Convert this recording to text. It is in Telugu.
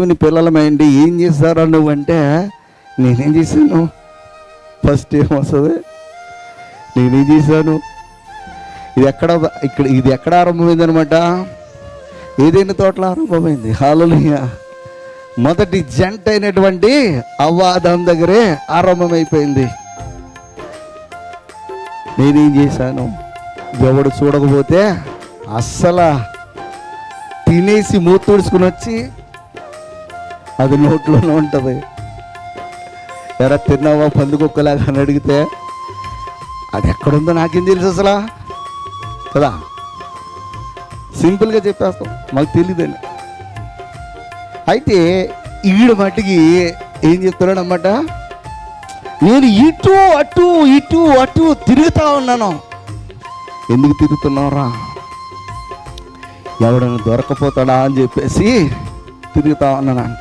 దేవుని పిల్లలమైంది ఏం చేస్తారా నువ్వంటే, నేనేం చేశాను? ఫస్ట్ ఏమొస్తుంది? నేనేం చేశాను? ఇది ఎక్కడ ఆరంభమైంది అనమాట? ఏదైనా తోటలో ఆరంభమైంది. హల్లెలూయా. మొదటి జంట అయినటువంటి అవ్వ ఆదాము దగ్గరే ఆరంభమైపోయింది. నేనేం చేశాను? ఎవడు చూడకపోతే అస్సలు తినేసి మూతుడుచుకుని వచ్చి అది నోట్లోనే ఉంటుంది. ఎరా తిన్నావా పందుకొక్కలాగా అని అడిగితే అది ఎక్కడుందో నాకేం తెలుసు అసలు కదా. సింపుల్గా చెప్పేస్తాం, మాకు తెలియదని. అయితే ఈడు మట్టికి ఏం చెప్తున్నాడు అన్నమాట, నేను ఇటు అటు ఇటు అటు తిరుగుతూ ఉన్నాను. ఎందుకు తిరుగుతున్నావురా? ఎవడన్నా దొరకపోతాడా అని చెప్పేసి తిరుగుతా ఉన్నాను.